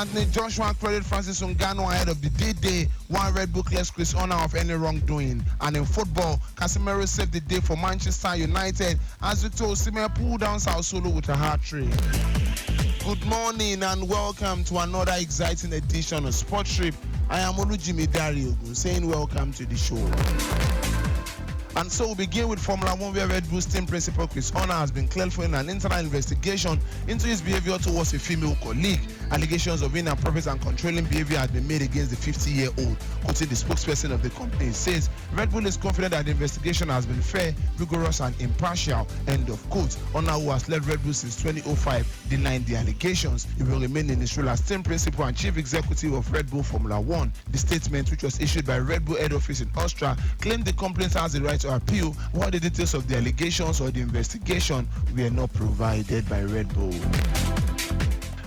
Anthony Joshua credited Francis Ngannou ahead of the D-Day, one Red Bull clears Chris Honor of any wrongdoing. And in football, Casemiro saved the day for Manchester United as Victor Osimhen pulled down Sao Solo with a hat-trick. Good morning and welcome to another exciting edition of Sports Trip. I am Olujimi Dare-Ogun saying welcome to the show. And so we begin with Formula 1 where Red Bull's team principal Chris Horner has been cleared for an internal investigation into his behavior towards a female colleague. Allegations of inappropriate and controlling behavior had been made against the 50-year-old. Quoting the spokesperson of the company, it says, Red Bull is confident that the investigation has been fair, rigorous and impartial. End of quote. Horner, who has led Red Bull since 2005, denied the allegations. He will remain in his role as team principal and chief executive of Red Bull Formula 1. The statement, which was issued by Red Bull head office in Austria, claimed the complaint has the right to appeal, while the details of the allegations or the investigation were not provided by Red Bull.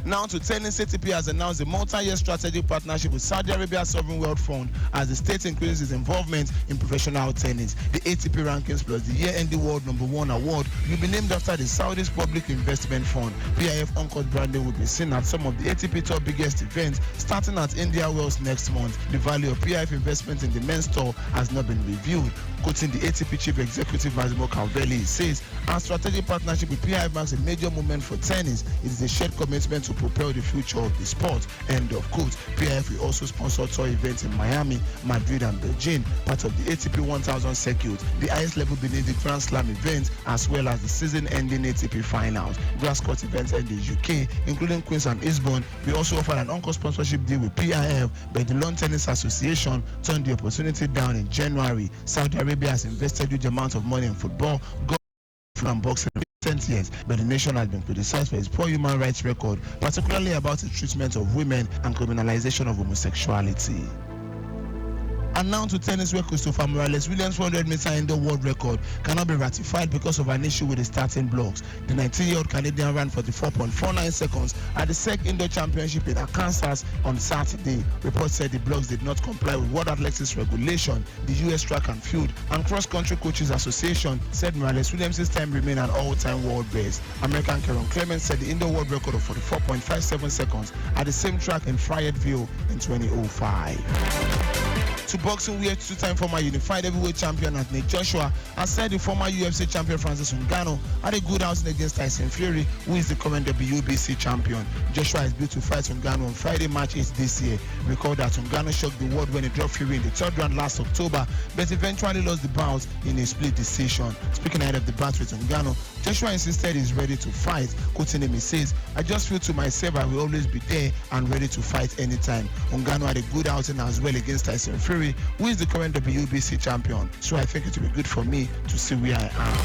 Now to tennis, ATP has announced a multi-year strategic partnership with Saudi Arabia's Sovereign Wealth Fund as the state increases its involvement in professional tennis. The ATP rankings plus the year-ending World #1 award will be named after the Saudi's Public Investment Fund. PIF Uncut branding will be seen at some of the ATP top biggest events, starting at India Wells next month. The value of PIF investment in the men's tour has not been reviewed. Quoting the ATP chief executive Massimo Calvelli, says, our strategic partnership with PIF marks a major moment for tennis. It is a shared commitment to propel the future of the sport. End of quote. PIF will also sponsor tour events in Miami, Madrid and Beijing, part of the ATP 1000 circuit, the highest level beneath the Grand Slam events, as well as the season-ending ATP finals. Grass court events in the UK, including Queens and Eastbourne, we also offered an encore sponsorship deal with PIF, but the Lawn Tennis Association turned the opportunity down in January. Saudi Arabia has invested huge amounts of money in football, golf and boxing in recent years, but the nation has been criticized for its poor human rights record, particularly about the treatment of women and criminalization of homosexuality. And now to tennis, where Christopher Morales' Williams 400-meter indoor world record cannot be ratified because of an issue with the starting blocks. The 19-year-old Canadian ran 44.49 seconds at the SEC Indoor Championship in Arkansas on Saturday. Reports said the blocks did not comply with World Athletics regulation. The U.S. Track and Field and Cross Country Coaches Association said Morales Williams' time remained an all-time world best. American Karen Clemens set the indoor world record of 44.57 seconds at the same track in Fayetteville in 2005. To boxing, where two-time former unified heavyweight champion Anthony Joshua has said the former UFC champion Francis Ngannou had a good outing against Tyson Fury, who is the current WBC champion. Joshua is due to fight Ngannou on Friday, March 8 this year. Recall that Ngannou shocked the world when he dropped Fury in the third round last October, but eventually lost the bout in a split decision. Speaking ahead of the bout with Ngannou, Joshua insisted he's ready to fight. Quoting him, he says, I just feel to myself I will always be there and ready to fight anytime. Ngannou had a good outing as well against Tyson Fury, who is the current WBC champion. So I think it will be good for me to see where I am.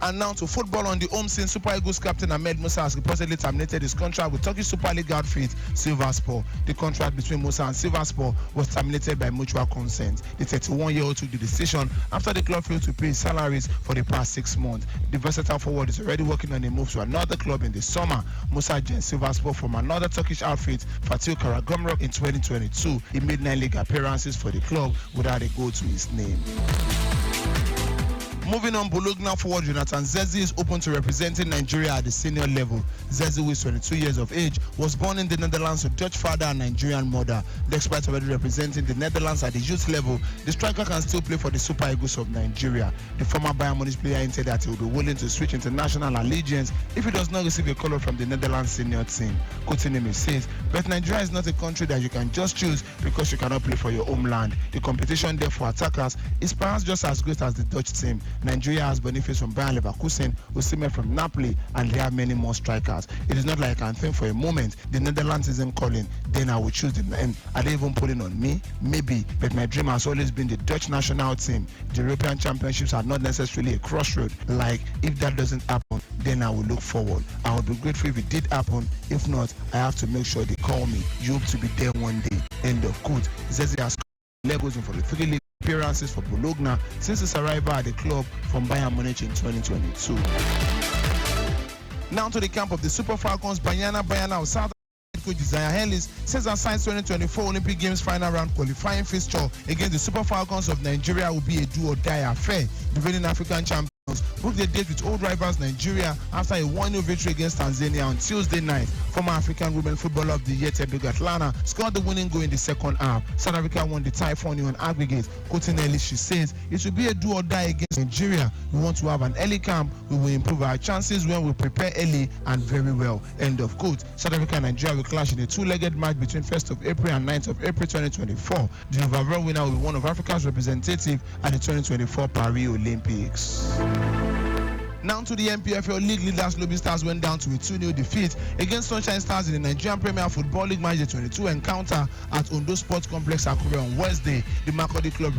And now to football on the home scene, Super Eagles captain Ahmed Musa has reportedly terminated his contract with Turkish Super League outfit Sivasspor. The contract between Musa and Sivasspor was terminated by mutual consent. The 31-year-old took the decision after the club failed to pay his salaries for the past 6 months. The versatile forward is already working on a move to another club in the summer. Musa joined Sivasspor from another Turkish outfit, Fatih Karagümrük, in 2022. He made 9 league appearances for the club without a goal to his name. Moving on, Bologna forward Jonathan Zezi is open to representing Nigeria at the senior level. Zezi, who is 22 years of age, was born in the Netherlands with Dutch father and Nigerian mother. Despite already representing the Netherlands at the youth level, the striker can still play for the Super Eagles of Nigeria. The former Bayern Munich player hinted that he will be willing to switch international allegiance if he does not receive a call from the Netherlands senior team. Quoting him, he says, but Nigeria is not a country that you can just choose because you cannot play for your homeland. The competition there for attackers is perhaps just as great as the Dutch team. Nigeria has benefits from Bayer Leverkusen, Osimhen from Napoli, and they have many more strikers. It is not like I can think for a moment the Netherlands isn't calling, then I will choose the name. Are they even pulling on me? Maybe, but my dream has always been the Dutch national team. The European Championships are not necessarily a crossroad. Like, if that doesn't happen, then I will look forward. I would be grateful if it did happen. If not, I have to make sure they call me. You hope to be there one day. End of quote. Zezi has levels in for the 3 league appearances for Bologna since his arrival at the club from Bayern Munich in 2022. Now to the camp of the Super Falcons. Banyana of South coach Desire Ellis says Aside's 2024 Olympic Games final round qualifying fixture against the Super Falcons of Nigeria will be a do or die affair. The reigning African champion booked the date with old rivals Nigeria after a 1-0 victory against Tanzania on Tuesday night. Former African Women Footballer of the Year Tebile Gatlana scored the winning goal in the second half. South Africa won the tie 4-0 on aggregate. Quoting Ellie, she says, "It will be a do or die against Nigeria. We want to have an early camp. We will improve our chances when we prepare early and very well." End of quote. South Africa and Nigeria will clash in a two-legged match between 1st of April and 9th of April 2024. The overall winner will be one of Africa's representatives at the 2024 Paris Olympics. Now to the NPFL League leaders, Lobby Stars went down to a 2-0 defeat against Sunshine Stars in the Nigerian Premier Football League match day 22 encounter at Ondo Sports Complex Akure on Wednesday. The Makurdi club